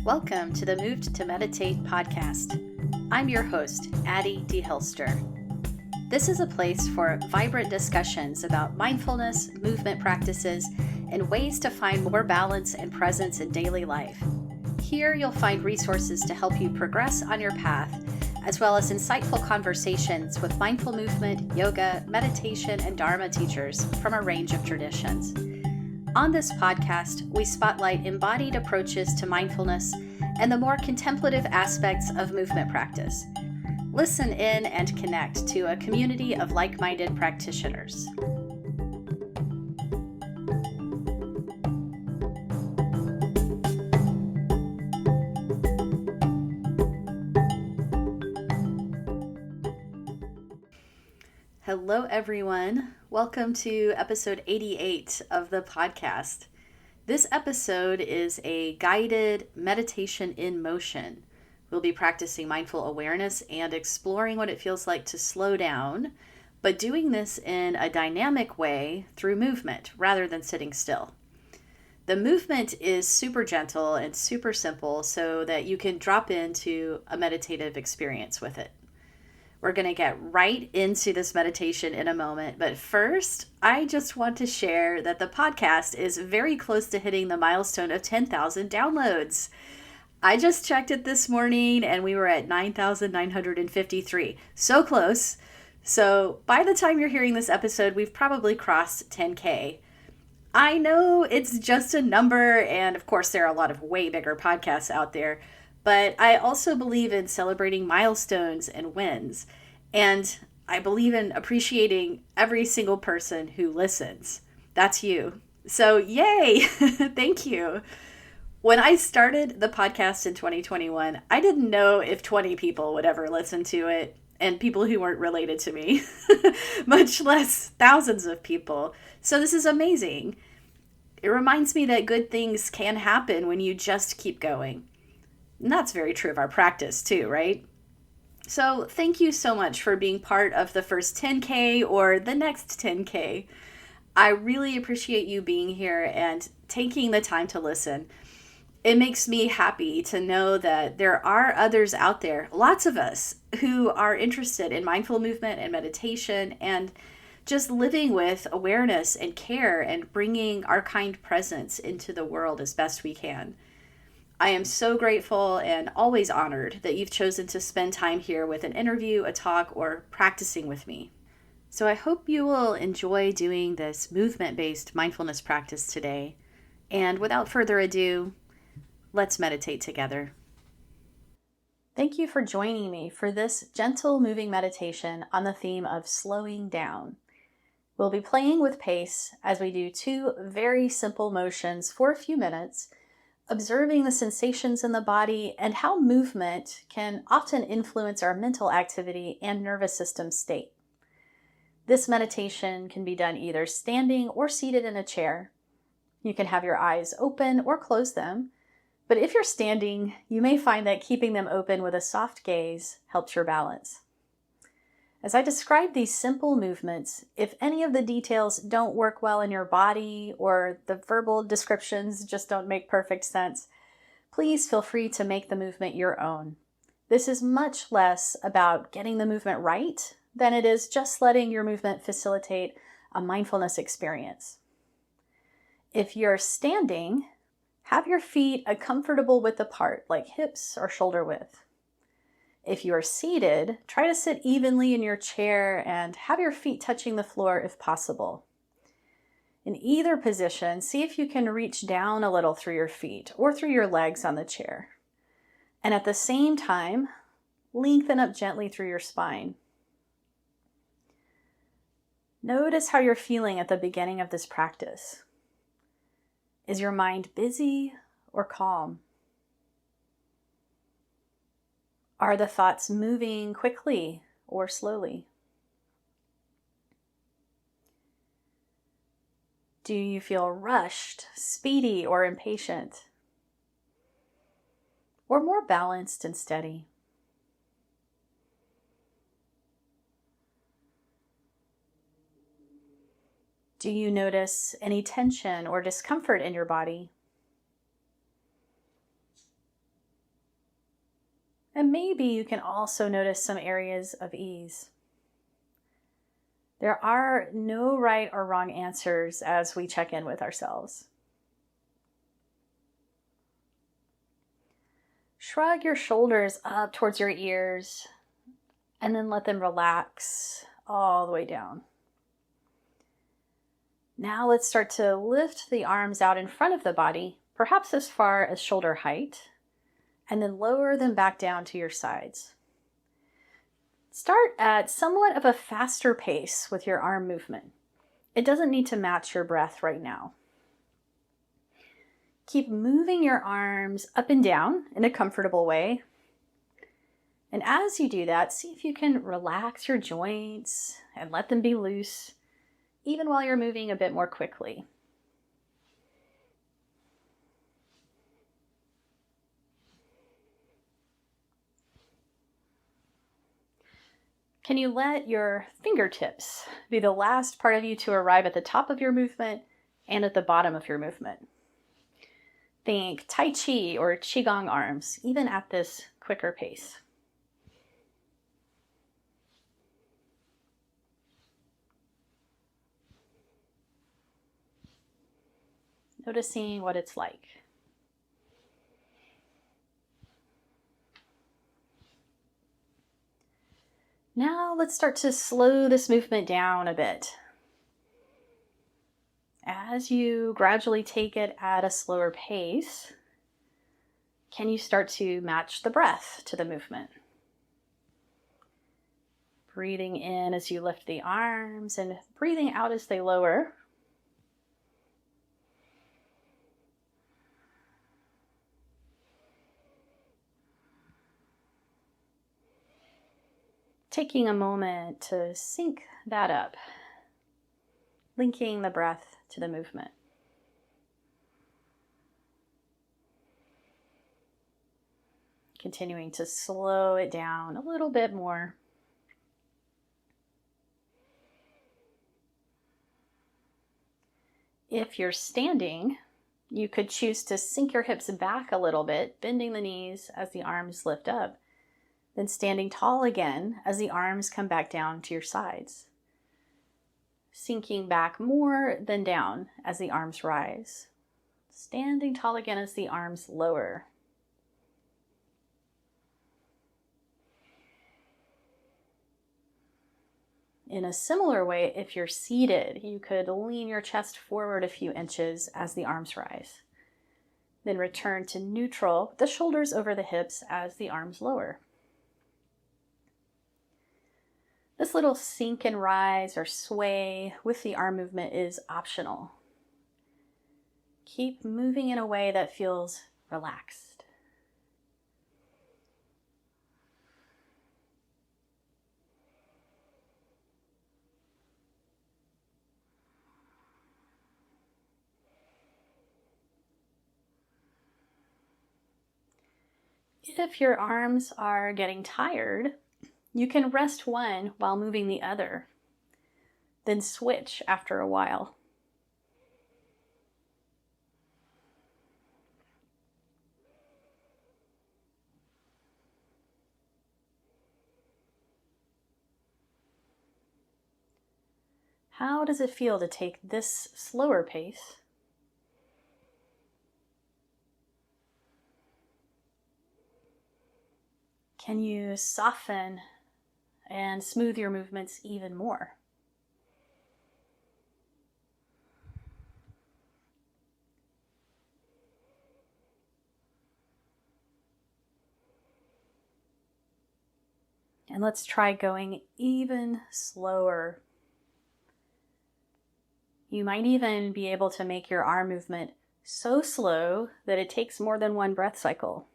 Welcome to the Moved to Meditate podcast. I'm your host, Addie D. Hilster. This is a place for vibrant discussions about mindfulness, movement practices, and ways to find more balance and presence in daily life. Here you'll find resources to help you progress on your path, as well as insightful conversations with mindful movement, yoga, meditation, and Dharma teachers from a range of traditions. On this podcast, we spotlight embodied approaches to mindfulness and the more contemplative aspects of movement practice. Listen in and connect to a community of like-minded practitioners. Hello, everyone. Welcome to episode 88 of the podcast. This episode is a guided meditation in motion. We'll be practicing mindful awareness and exploring what it feels like to slow down, but doing this in a dynamic way through movement rather than sitting still. The movement is super gentle and super simple so that you can drop into a meditative experience with it. We're going to get right into this meditation in a moment, but first, I just want to share that the podcast is very close to hitting the milestone of 10,000 downloads. I just checked it this morning and we were at 9,953. So close. So by the time you're hearing this episode, we've probably crossed 10K. I know it's just a number, and of course there are a lot of way bigger podcasts out there, but I also believe in celebrating milestones and wins. And I believe in appreciating every single person who listens. That's you. So yay! Thank you. When I started the podcast in 2021, I didn't know if 20 people would ever listen to it, and people who weren't related to me, much less thousands of people. So this is amazing. It reminds me that good things can happen when you just keep going. And that's very true of our practice too, right? So thank you so much for being part of the first 10K or the next 10K. I really appreciate you being here and taking the time to listen. It makes me happy to know that there are others out there, lots of us, who are interested in mindful movement and meditation and just living with awareness and care and bringing our kind presence into the world as best we can. I am so grateful and always honored that you've chosen to spend time here with an interview, a talk, or practicing with me. So I hope you will enjoy doing this movement-based mindfulness practice today. And without further ado, let's meditate together. Thank you for joining me for this gentle moving meditation on the theme of slowing down. We'll be playing with pace as we do two very simple motions for a few minutes, observing the sensations in the body and how movement can often influence our mental activity and nervous system state. This meditation can be done either standing or seated in a chair. You can have your eyes open or close them, but if you're standing, you may find that keeping them open with a soft gaze helps your balance. As I describe these simple movements, if any of the details don't work well in your body or the verbal descriptions just don't make perfect sense, please feel free to make the movement your own. This is much less about getting the movement right than it is just letting your movement facilitate a mindfulness experience. If you're standing, have your feet a comfortable width apart, like hips or shoulder width. If you are seated, try to sit evenly in your chair and have your feet touching the floor if possible. In either position, see if you can reach down a little through your feet or through your legs on the chair. And at the same time, lengthen up gently through your spine. Notice how you're feeling at the beginning of this practice. Is your mind busy or calm? Are the thoughts moving quickly or slowly? Do you feel rushed, speedy, or impatient? Or more balanced and steady? Do you notice any tension or discomfort in your body? And maybe you can also notice some areas of ease. There are no right or wrong answers as we check in with ourselves. Shrug your shoulders up towards your ears and then let them relax all the way down. Now let's start to lift the arms out in front of the body, perhaps as far as shoulder height, and then lower them back down to your sides. Start at somewhat of a faster pace with your arm movement. It doesn't need to match your breath right now. Keep moving your arms up and down in a comfortable way. And as you do that, see if you can relax your joints and let them be loose, even while you're moving a bit more quickly. Can you let your fingertips be the last part of you to arrive at the top of your movement and at the bottom of your movement? Think Tai Chi or Qigong arms, even at this quicker pace. Noticing what it's like. Now let's start to slow this movement down a bit. As you gradually take it at a slower pace, can you start to match the breath to the movement? Breathing in as you lift the arms and breathing out as they lower. Taking a moment to sync that up, linking the breath to the movement. Continuing to slow it down a little bit more. If you're standing, you could choose to sink your hips back a little bit, bending the knees as the arms lift up. Then standing tall again as the arms come back down to your sides. Sinking back more than down as the arms rise. Standing tall again as the arms lower. In a similar way, if you're seated, you could lean your chest forward a few inches as the arms rise. Then return to neutral, the shoulders over the hips as the arms lower. This little sink and rise or sway with the arm movement is optional. Keep moving in a way that feels relaxed. If your arms are getting tired, you can rest one while moving the other, then switch after a while. How does it feel to take this slower pace? Can you soften and smooth your movements even more? And let's try going even slower. You might even be able to make your arm movement so slow that it takes more than one breath cycle.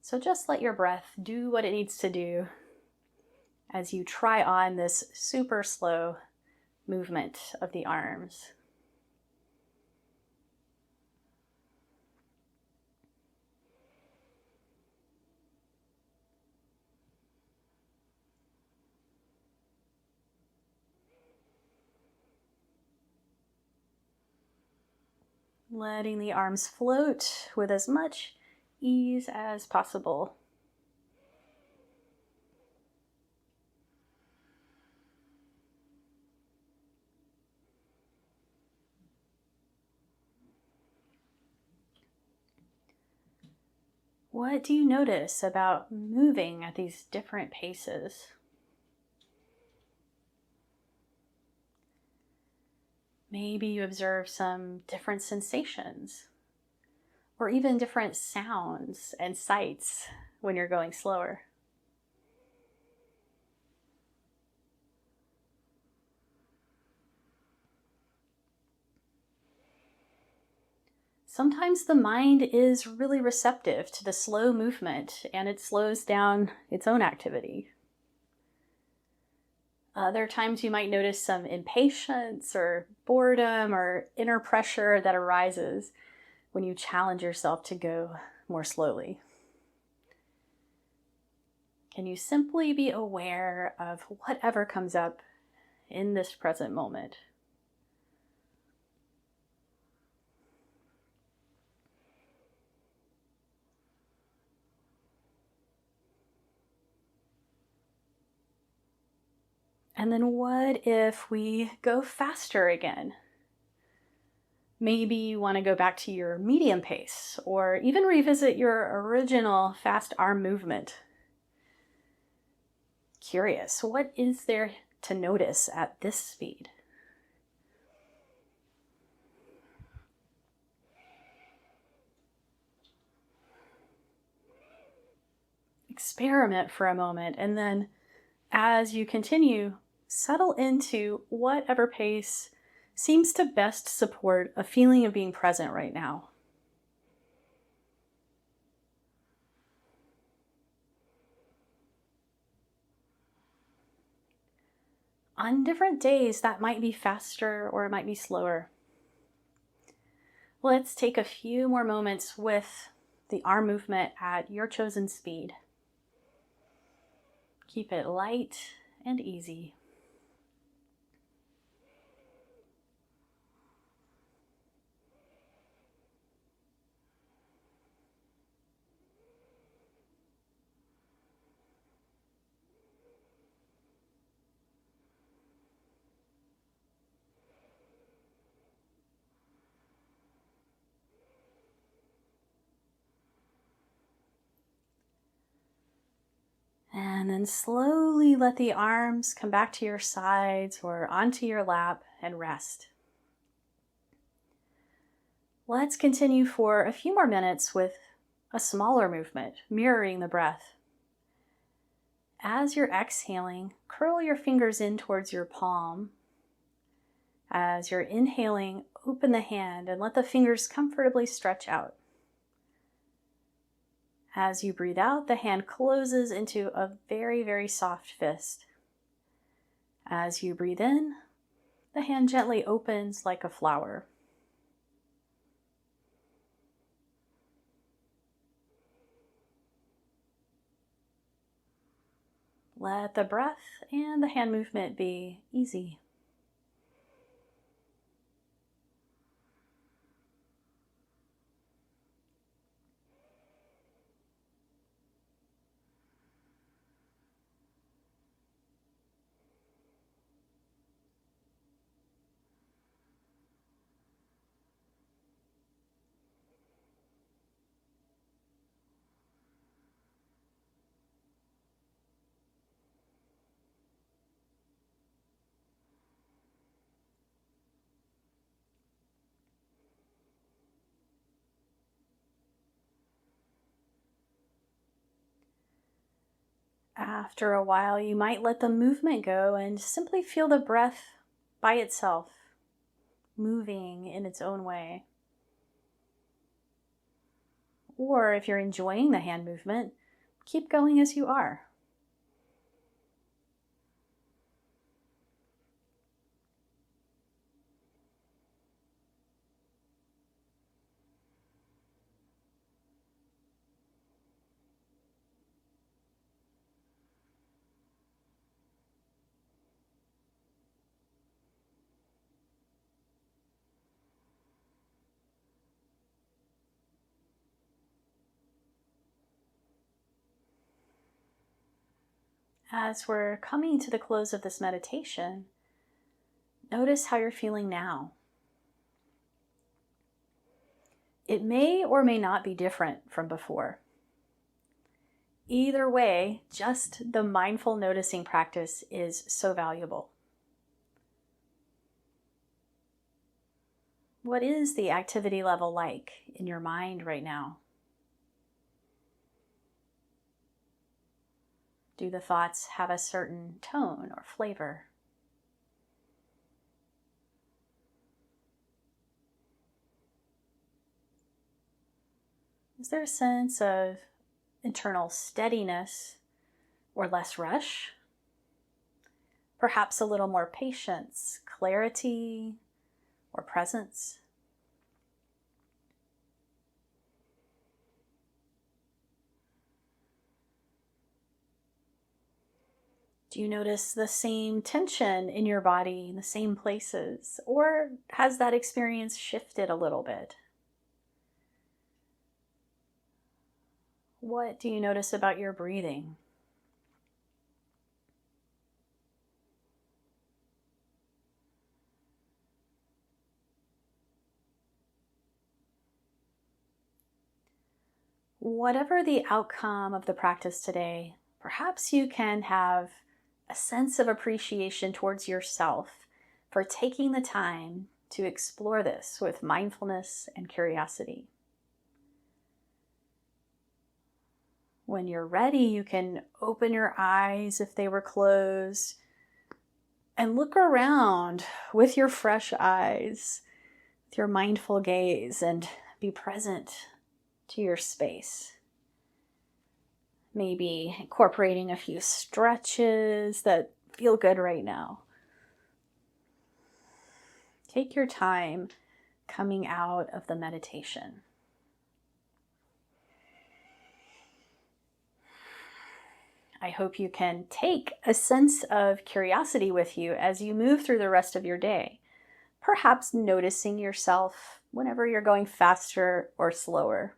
So just let your breath do what it needs to do as you try on this super slow movement of the arms. Letting the arms float with as much ease as possible. What do you notice about moving at these different paces? Maybe you observe some different sensations or even different sounds and sights when you're going slower. Sometimes the mind is really receptive to the slow movement and it slows down its own activity. Other times you might notice some impatience or boredom or inner pressure that arises when you challenge yourself to go more slowly. Can you simply be aware of whatever comes up in this present moment? And then what if we go faster again? Maybe you want to go back to your medium pace or even revisit your original fast arm movement. Curious, what is there to notice at this speed? Experiment for a moment, and then as you continue, settle into whatever pace seems to best support a feeling of being present right now. On different days, that might be faster or it might be slower. Let's take a few more moments with the arm movement at your chosen speed. Keep it light and easy. And then slowly let the arms come back to your sides or onto your lap and rest. Let's continue for a few more minutes with a smaller movement, mirroring the breath. As you're exhaling, curl your fingers in towards your palm. As you're inhaling, open the hand and let the fingers comfortably stretch out. As you breathe out, the hand closes into a very, very soft fist. As you breathe in, the hand gently opens like a flower. Let the breath and the hand movement be easy. After a while, you might let the movement go and simply feel the breath by itself, moving in its own way. Or if you're enjoying the hand movement, keep going as you are. As we're coming to the close of this meditation, notice how you're feeling now. It may or may not be different from before. Either way, just the mindful noticing practice is so valuable. What is the activity level like in your mind right now? Do the thoughts have a certain tone or flavor? Is there a sense of internal steadiness or less rush? Perhaps a little more patience, clarity, or presence? Do you notice the same tension in your body in the same places? Or has that experience shifted a little bit? What do you notice about your breathing? Whatever the outcome of the practice today, perhaps you can have a sense of appreciation towards yourself for taking the time to explore this with mindfulness and curiosity. When you're ready, you can open your eyes if they were closed and look around with your fresh eyes, with your mindful gaze, and be present to your space. Maybe incorporating a few stretches that feel good right now. Take your time coming out of the meditation. I hope you can take a sense of curiosity with you as you move through the rest of your day, perhaps noticing yourself whenever you're going faster or slower.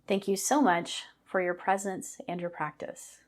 Thank you so much for your presence and your practice.